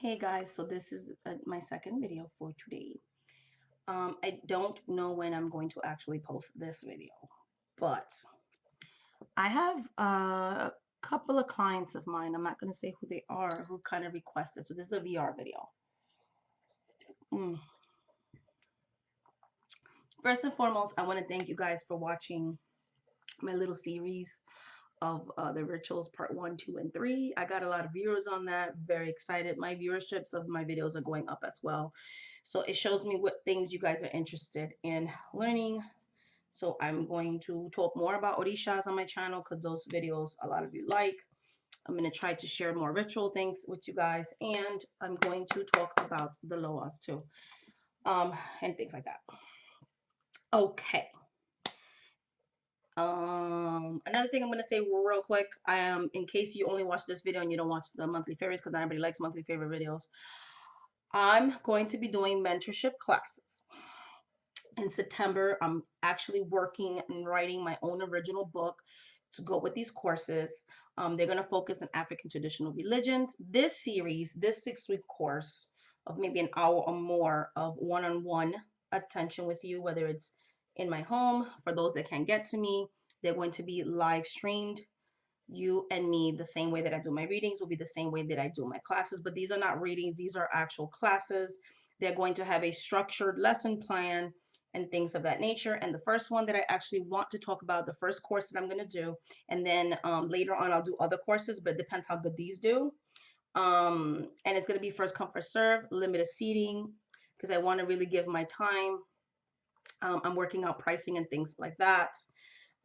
Hey guys, so this is my second video for today. I don't know when I'm going to actually post this video, but I have a couple of clients of mine. I'm not going to say who they are, who kind of requested. So this is a VR video. Mm. First and foremost, I want to thank you guys for watching my little series of the rituals part 1, 2, and 3. I got a lot of viewers on that. Very excited. My viewerships of my videos are going up as well. So it shows me what things you guys are interested in learning. So I'm going to talk more about Orishas on my channel because those videos a lot of you like. I'm going to try to share more ritual things with you guys. And I'm going to talk about the Loas too. And things like that. Okay. Another thing I'm gonna say real quick, in case you only watch this video and you don't watch the monthly favorites, because not everybody likes monthly favorite videos, I'm going to be doing mentorship classes. In September, I'm actually working and writing my own original book to go with these courses. They're gonna focus on African traditional religions. This series, this 6-week course of maybe an hour or more of one-on-one attention with you, whether it's in my home, for those that can't get to me, they're going to be live streamed. You and me, the same way that I do my readings will be the same way that I do my classes, but these are not readings, these are actual classes. They're going to have a structured lesson plan and things of that nature. And the first one that I actually want to talk about, the first course that I'm going to do, and then later on I'll do other courses, but it depends how good these do. And it's going to be first come, first serve, limited seating, because I want to really give my time. I'm working out pricing and things like that.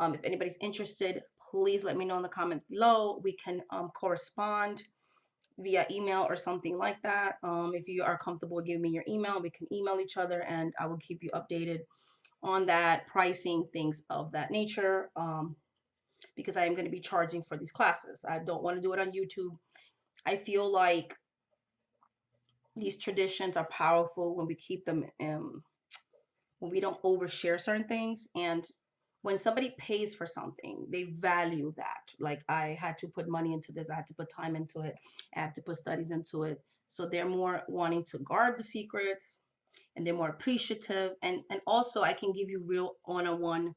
If anybody's interested, please let me know in the comments below. We can correspond via email or something like that. If you are comfortable giving me your email, we can email each other and I will keep you updated on that pricing, things of that nature, because I am going to be charging for these classes. I don't want to do it on YouTube. I feel like these traditions are powerful when we keep them when we don't overshare certain things. And when somebody pays for something, they value that. Like, I had to put money into this, I had to put time into it, I had to put studies into it. So they're more wanting to guard the secrets, and they're more appreciative. And also I can give you real one-on-one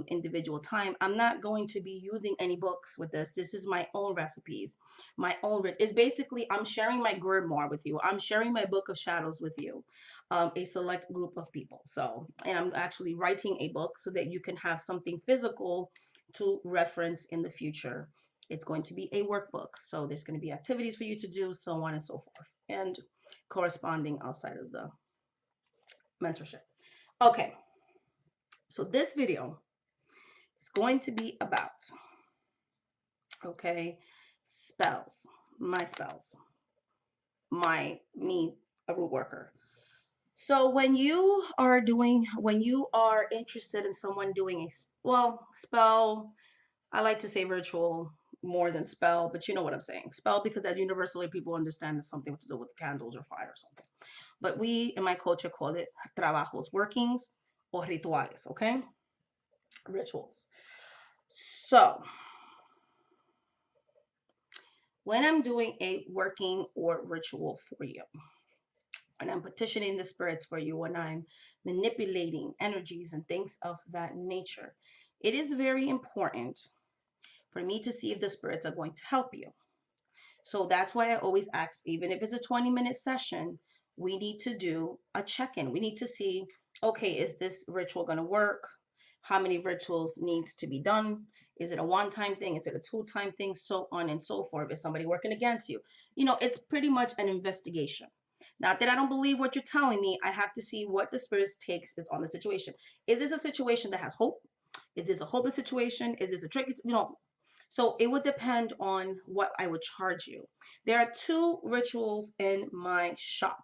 individual time. I'm not going to be using any books with this. This is my own recipes, my own. It's basically I'm sharing my grimoire with you. I'm sharing my book of shadows with you, a select group of people. So, and I'm actually writing a book so that you can have something physical to reference in the future. It's going to be a workbook. So there's going to be activities for you to do, so on and so forth, and corresponding outside of the mentorship. Okay, so this video is going to be about, okay, spells, my spells, me, a root worker. So when you are interested in someone doing a, well, spell, I like to say ritual more than spell, but you know what I'm saying. Spell, because that universally people understand is something to do with candles or fire or something. But we in my culture call it trabajos, workings, or rituales, okay? Rituals. So when I'm doing a working or ritual for you, when I'm petitioning the spirits for you, when I'm manipulating energies and things of that nature, it is very important for me to see if the spirits are going to help you. So that's why I always ask, even if it's a 20-minute session, we need to do a check-in. We need to see, okay, is this ritual going to work? How many rituals needs to be done? Is it a one-time thing? Is it a two-time thing? So on and so forth. Is somebody working against you? You know, it's pretty much an investigation. Not that I don't believe what you're telling me. I have to see what the spirit's takes is on the situation. Is this a situation that has hope? Is this a hopeless situation? Is this a tricky, so it would depend on what I would charge you. There are 2 rituals in my shop.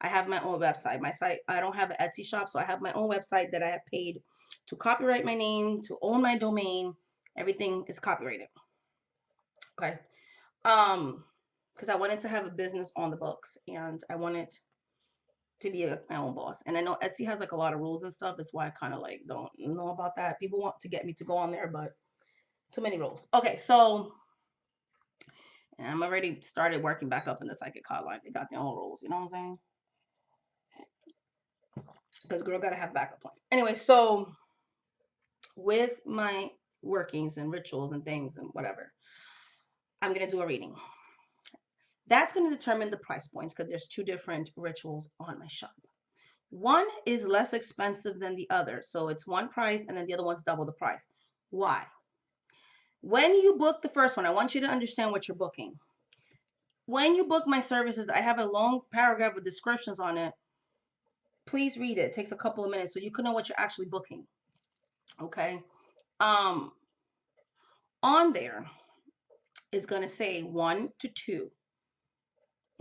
I have my own website. My site, I don't have an Etsy shop, so I have my own website that I have paid to copyright my name, to own my domain. Everything is copyrighted. Okay. Because I wanted to have a business on the books, and I wanted to be my own boss. And I know Etsy has like a lot of rules and stuff. That's why I kind of like don't know about that. People want to get me to go on there, but too many rules. Okay, so And I'm already started working back up in the psychic hotline. They got their own rules, you know what I'm saying? Because girl gotta have backup plan. Anyway, so with my workings and rituals and things and whatever, I'm gonna do a reading. That's gonna determine the price points because there's two different rituals on my shop. One is less expensive than the other. So it's one price and then the other one's double the price. Why? When you book the first one, I want you to understand what you're booking. When you book my services, I have a long paragraph with descriptions on it. Please read it. It takes a couple of minutes so you can know what you're actually booking. Okay. Um, on there is going to say 1 to 2.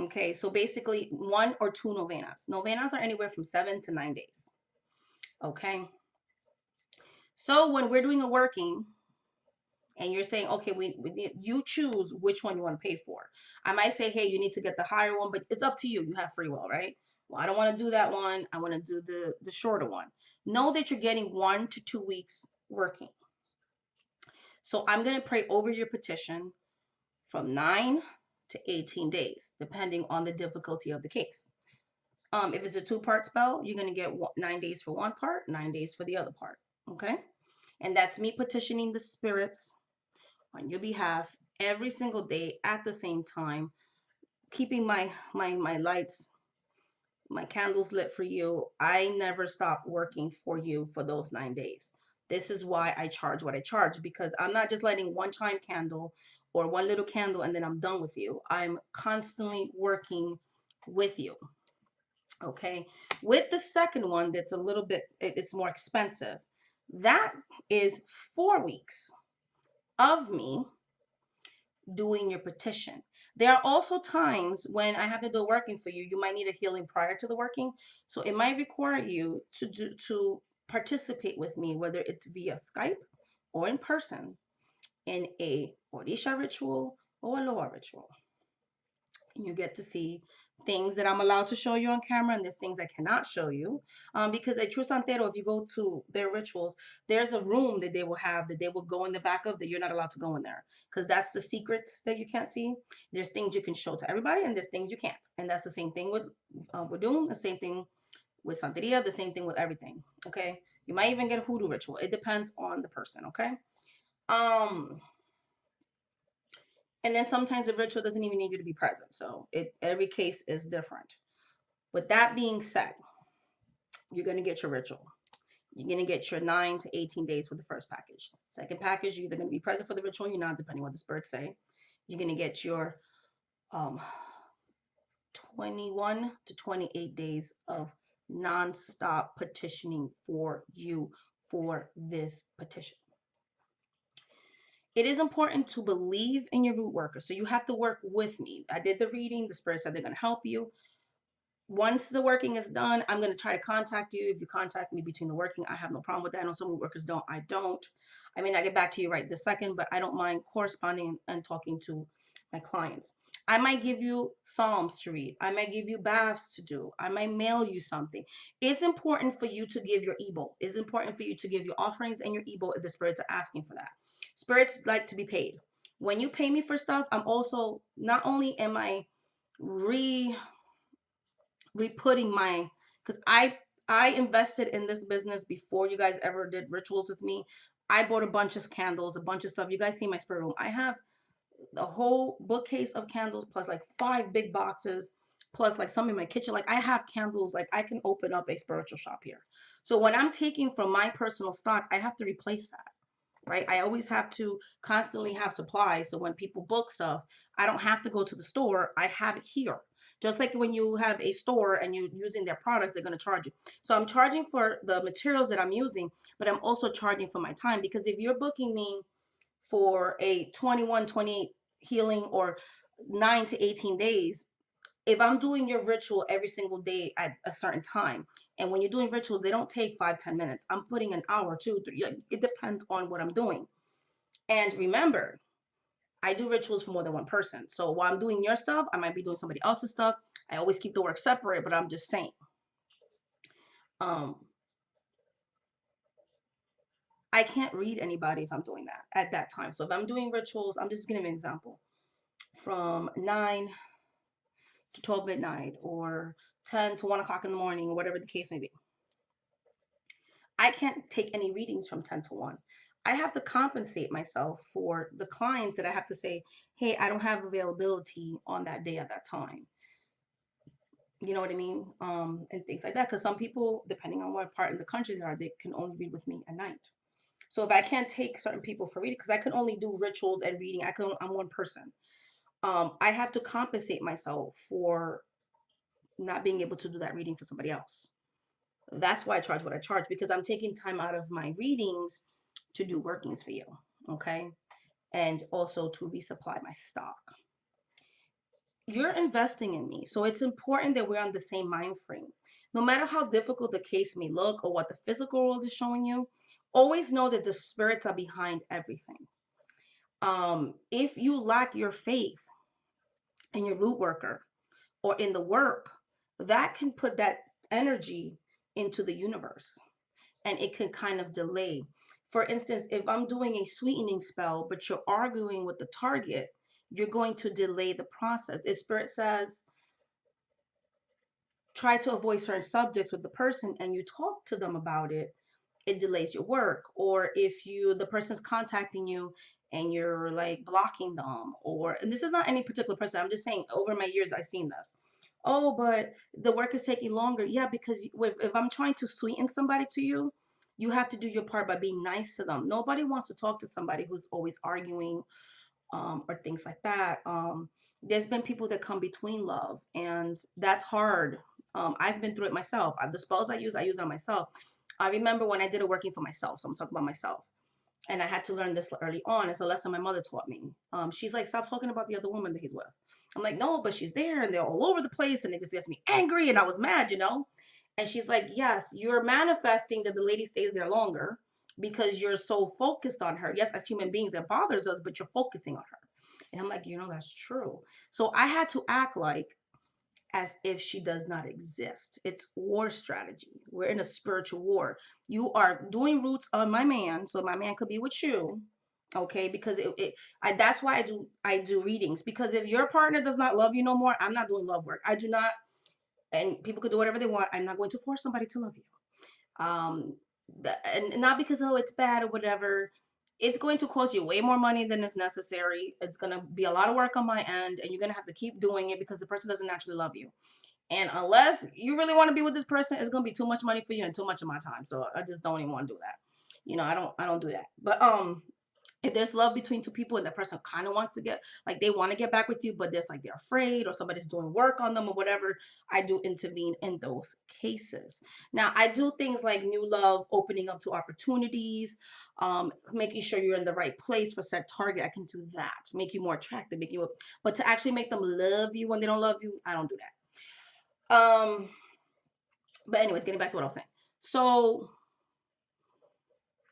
Okay. So basically 1 or 2 novenas. Novenas are anywhere from 7 to 9 days. Okay. So when we're doing a working, and you're saying, okay, we need, you choose which one you want to pay for. I might say, hey, you need to get the higher one, but it's up to you. You have free will, right? Well, I don't want to do that one. I want to do the shorter one. Know that you're getting 1 to 2 weeks working. So I'm going to pray over your petition from 9 to 18 days, depending on the difficulty of the case. If it's a 2-part spell, you're going to get 9 days for one part, 9 days for the other part. Okay. And that's me petitioning the spirits on your behalf every single day at the same time, keeping my lights, my candles lit for you. I never stop working for you for those 9 days. This is why I charge what I charge, because I'm not just lighting one time candle or one little candle and then I'm done with you. I'm constantly working with you. Okay. With the second one, that's a little bit, it's more expensive. That is 4 weeks of me doing your petition. There are also times when I have to do working for you. You might need a healing prior to the working. So it might require you to participate with me, whether it's via Skype or in person, in a Orisha ritual or a Loa ritual. You get to see things that I'm allowed to show you on camera, and there's things I cannot show you. Because at True Santero, if you go to their rituals, there's a room that they will have that they will go in the back of that you're not allowed to go in there because that's the secrets that you can't see. There's things you can show to everybody, and there's things you can't. And that's the same thing with Vodun, the same thing with Santeria, the same thing with everything. Okay, you might even get a hoodoo ritual. It depends on the person. Okay. Um, and then sometimes the ritual doesn't even need you to be present. So every case is different. With that being said, you're going to get your ritual. You're going to get your 9 to 18 days for the first package. Second package, you're either going to be present for the ritual, you're not, depending on what the spirits say. You're going to get your um, 21 to 28 days of nonstop petitioning for you for this petition. It is important to believe in your root worker. So you have to work with me. I did the reading. The spirits said they're going to help you. Once the working is done, I'm going to try to contact you. If you contact me between the working, I have no problem with that. I know some workers don't. I don't. I may not get back to you right this second, but I don't mind corresponding and talking to my clients. I might give you psalms to read. I might give you baths to do. I might mail you something. It's important for you to give your Igbo. It's important for you to give your offerings and your Igbo if the spirits are asking for that. Spirits like to be paid. When you pay me for stuff, I'm also, not only am I re-putting my, because I invested in this business before you guys ever did rituals with me. I bought a bunch of candles, a bunch of stuff. You guys see my spirit room. I have a whole bookcase of candles plus like 5 big boxes plus like some in my kitchen. Like I have candles, like I can open up a spiritual shop here. So when I'm taking from my personal stock, I have to replace that, right? I always have to constantly have supplies. So when people book stuff, I don't have to go to the store. I have it here. Just like when you have a store and you're using their products, they're going to charge you. So I'm charging for the materials that I'm using, but I'm also charging for my time, because if you're booking me for a 21, 28 healing or 9 to 18 days, if I'm doing your ritual every single day at a certain time, and when you're doing rituals, they don't take 5, 10 minutes. I'm putting an hour, 2, 3. It depends on what I'm doing. And remember, I do rituals for more than one person. So while I'm doing your stuff, I might be doing somebody else's stuff. I always keep the work separate, but I'm just saying. Um, I can't read anybody if I'm doing that at that time. So if I'm doing rituals, I'm just giving an example. from 9 to 12 midnight or 10 to 1 o'clock in the morning, or whatever the case may be. I can't take any readings from 10 to 1. I have to compensate myself for the clients that I have to say, hey, I don't have availability on that day at that time. You know what I mean? And things like that. Because some people, depending on what part of the country they are, they can only read with me at night. So if I can't take certain people for reading, because I can only do rituals and reading, I'm one person. I have to compensate myself for not being able to do that reading for somebody else. That's why I charge what I charge, because I'm taking time out of my readings to do workings for you. Okay. And also to resupply my stock. You're investing in me. So it's important that we're on the same mind frame. No matter how difficult the case may look or what the physical world is showing you, always know that the spirits are behind everything. If you lack your faith in your root worker or in the work, that can put that energy into the universe and it can kind of delay. For instance, if I'm doing a sweetening spell, but you're arguing with the target, you're going to delay the process. If spirit says, try to avoid certain subjects with the person and you talk to them about it, it delays your work. Or if the person's contacting you and you're like blocking them, or, and this is not any particular person, I'm just saying over my years I've seen this. Oh, but the work is taking longer. Yeah, because if I'm trying to sweeten somebody to you, you have to do your part by being nice to them. Nobody wants to talk to somebody who's always arguing, or things like that. There's been people that come between love, and that's hard. I've been through it myself. The spells I use on myself. I remember when I did it working for myself. So I'm talking about myself. And I had to learn this early on. It's a lesson my mother taught me. She's like, stop talking about the other woman that he's with. I'm like, no, but she's there and they're all over the place and it just gets me angry. And I was mad, you know? And she's like, yes, you're manifesting that the lady stays there longer because you're so focused on her. Yes, as human beings, it bothers us, but you're focusing on her. And I'm like, that's true. So I had to act like as if she does not exist. It's war strategy. We're in a spiritual war. You are doing roots on my man, so my man could be with you. Okay, because that's why I do readings, because if your partner does not love you no more, I'm not doing love work. I do not, and people could do whatever they want. I'm not going to force somebody to love you. Um, and not because, oh, it's bad or whatever. It's going to cost you way more money than is necessary. It's going to be a lot of work on my end, and you're going to have to keep doing it because the person doesn't actually love you. And unless you really want to be with this person, it's going to be too much money for you and too much of my time. So I just don't even want to do that. I don't do that. But if there's love between two people and the person kind of wants to get, like, they want to get back with you, but there's like they're afraid or somebody's doing work on them or whatever, I do intervene in those cases. Now I do things like new love, opening up to opportunities, making sure you're in the right place for said target. I can do that, make you more attractive, but to actually make them love you when they don't love you, I don't do that. But anyways, getting back to what I was saying. So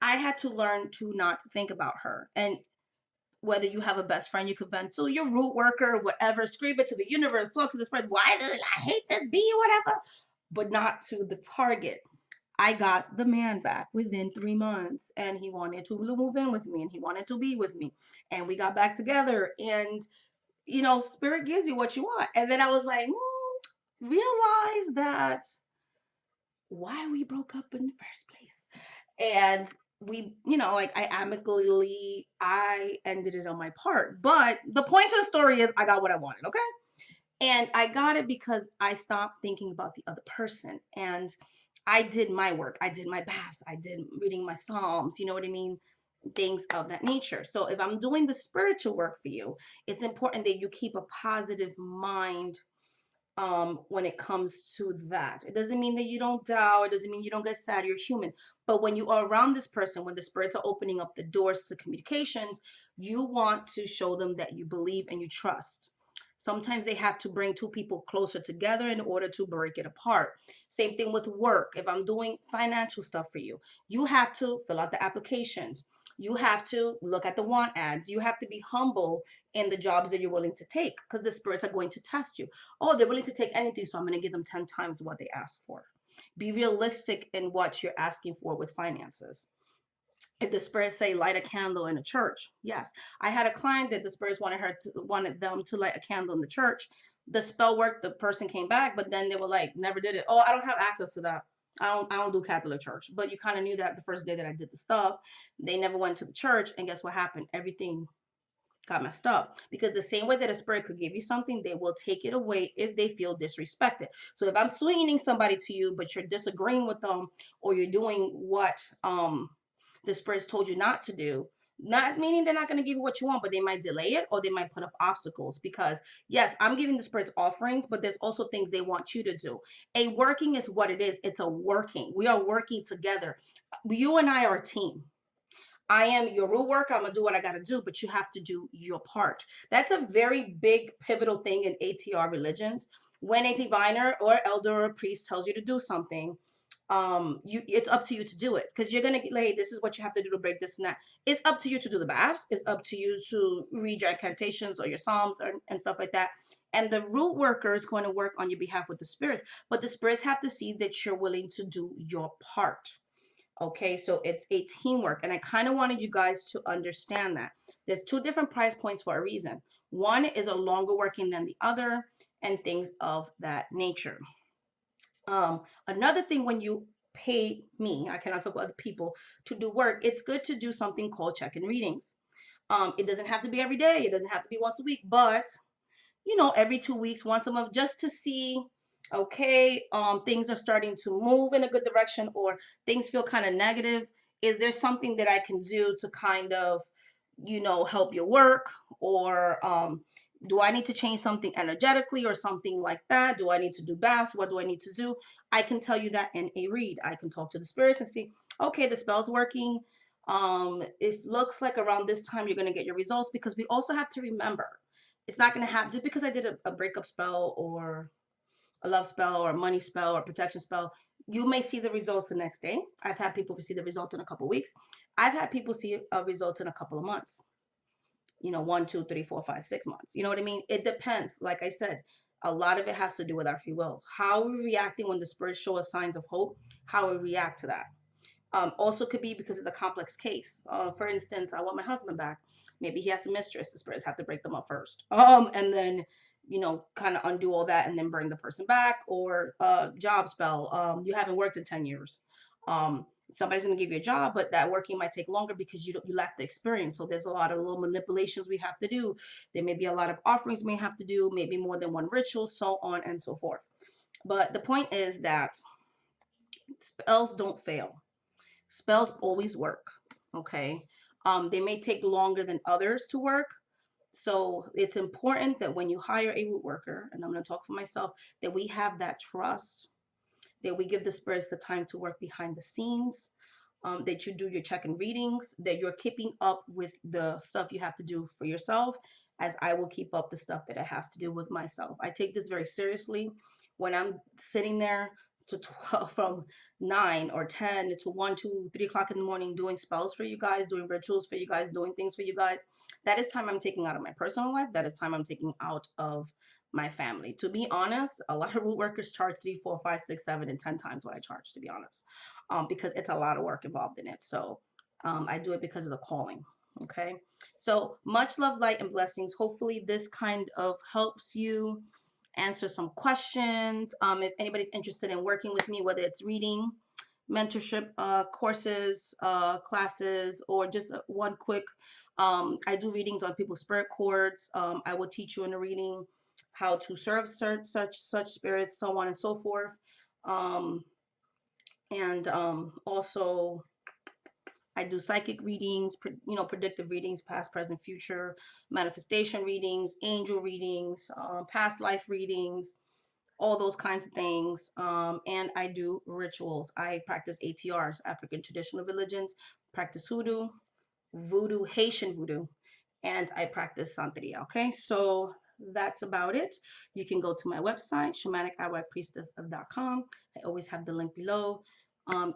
I had to learn to not think about her. And whether you have a best friend you could vent to, your root worker, whatever, scream it to the universe, talk to this person, why did I hate this bee, whatever, but not to the target. I got the man back within 3 months and he wanted to move in with me and he wanted to be with me. And we got back together and, spirit gives you what you want. And then I was like, realize that why we broke up in the first place. And we, like I ended it on my part. But the point of the story is I got what I wanted, okay? And I got it because I stopped thinking about the other person. And I did my work. I did my baths. I did reading my Psalms, you know what I mean? Things of that nature. So if I'm doing the spiritual work for you, it's important that you keep a positive mind, when it comes to that. It doesn't mean that you don't doubt, it doesn't mean you don't get sad, you're human. But when you are around this person, when the spirits are opening up the doors to communications, you want to show them that you believe and you trust. Sometimes they have to bring two people closer together in order to break it apart. Same thing with work. If I'm doing financial stuff for you, you have to fill out the applications. You have to look at the want ads. You have to be humble in the jobs that you're willing to take, because the spirits are going to test you. Oh, they're willing to take anything, so I'm going to give them 10 times what they ask for. Be realistic in what you're asking for with finances. If the spirits say light a candle in a church, yes. I had a client that the spirits wanted them to light a candle in the church. The spell worked, the person came back, but then they were like, never did it. Oh, I don't have access to that. I don't do Catholic church. But you kind of knew that the first day that I did the stuff. They never went to the church, and guess what happened? Everything got messed up, because the same way that a spirit could give you something, they will take it away if they feel disrespected. So if I'm swinging somebody to you but you're disagreeing with them, or you're doing what the spirits told you not to do, not meaning they're not going to give you what you want, but they might delay it, or they might put up obstacles. Because yes, I'm giving the spirits offerings, but there's also things they want you to do. A working is what it is. It's a working. We are working together. You and I are a team. I am your root worker. I'm gonna do what I gotta do, but you have to do your part. That's a very big pivotal thing in ATR religions. When a diviner or elder or priest tells you to do something, it's up to you to do it, because you're gonna like, hey, this is what you have to do to break this and that. It's up to you to do the baths. It's up to you to read your incantations or your psalms and stuff like that. And the root worker is going to work on your behalf with the spirits, but the spirits have to see that you're willing to do your part. Okay, so it's a teamwork. And I kind of wanted you guys to understand that. There's two different price points for a reason. One is a longer working than the other, and things of that nature. Another thing, when you pay me, I cannot talk about other people, to do work, it's good to do something called check-in readings. It doesn't have to be every day, it doesn't have to be once a week, but every 2 weeks, once a month, just to see, okay, things are starting to move in a good direction, or things feel kind of negative. Is there something that I can do to kind of, help your work? Or do I need to change something energetically or something like that? Do I need to do baths? What do I need to do? I can tell you that in a read. I can talk to the spirit and see, okay, the spell's working. It looks like around this time you're going to get your results, because we also have to remember, it's not going to happen just because I did a breakup spell, or a love spell, or a money spell, or protection spell. You may see the results the next day. I've had people see the result in a couple of weeks. I've had people see a result in a couple of months. 1, 2, 3, 4, 5, 6 months. You know what I mean? It depends. Like I said, a lot of it has to do with our free will. How are we reacting when the spirits show us signs of hope? How we react to that. Also could be because it's a complex case. For instance, I want my husband back. Maybe he has a mistress. The spirits have to break them up first. And then, kind of undo all that and then bring the person back. Or job spell. You haven't worked in 10 years. Somebody's going to give you a job, but that working might take longer because you lack the experience. So there's a lot of little manipulations we have to do. There may be a lot of offerings we have to do, maybe more than one ritual, so on and so forth. But the point is that spells don't fail. Spells always work. Okay. They may take longer than others to work. So it's important that when you hire a root worker, and I'm going to talk for myself, that we have that trust, that we give the spirits the time to work behind the scenes, that you do your check-in readings, that you're keeping up with the stuff you have to do for yourself, as I will keep up the stuff that I have to do with myself. I take this very seriously. When I'm sitting there to 12, from 9 or 10 to 1, 2, 3 o'clock in the morning, doing spells for you guys, doing rituals for you guys, doing things for you guys, that is time I'm taking out of my personal life. That is time I'm taking out of my family. To be honest, a lot of root workers charge 3, 4, 5, 6, 7, and 10 times what I charge, to be honest, because it's a lot of work involved in it. So I do it because of the calling. Okay. So much love, light, and blessings. Hopefully this kind of helps you answer some questions. If anybody's interested in working with me, whether it's reading, mentorship courses, classes, or just one quick, I do readings on people's spirit cords. I will teach you in a reading how to serve such spirits, so on and so forth. And also I do psychic readings, predictive readings, past, present, future, manifestation readings, angel readings, past life readings, all those kinds of things. And I do rituals. I practice ATRs, African traditional religions, practice voodoo, Haitian voodoo, and I practice Santeria. Okay, so that's about it. You can go to my website, shamanic.priestess.com. I always have the link below.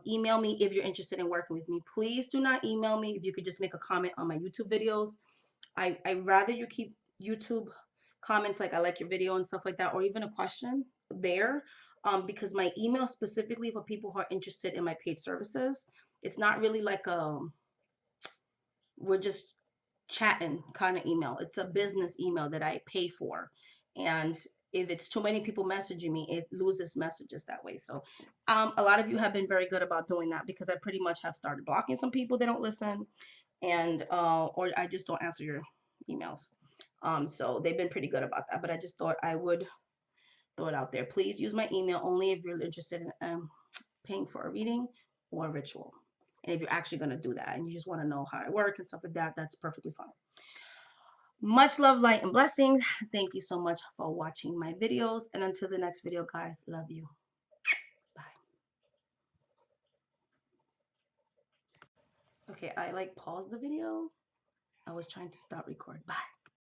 Email me if you're interested in working with me. Please do not email me if you could just make a comment on my YouTube videos. I'd rather you keep YouTube comments like I like your video and stuff like that, or even a question there, because my email specifically for people who are interested in my paid services. It's not really like we're just chatting kind of email. It's a business email that I pay for. And if it's too many people messaging me, it loses messages that way. So a lot of you have been very good about doing that, because I pretty much have started blocking some people that don't listen, and or I just don't answer your emails. So they've been pretty good about that. But I just thought I would throw it out there. Please use my email only if you're interested in paying for a reading or a ritual. And if you're actually going to do that and you just want to know how I work and stuff like that, that's perfectly fine. Much love, light, and blessings. Thank you so much for watching my videos. And until the next video, guys, love you. Bye. Okay, I like paused the video. I was trying to stop record. Bye.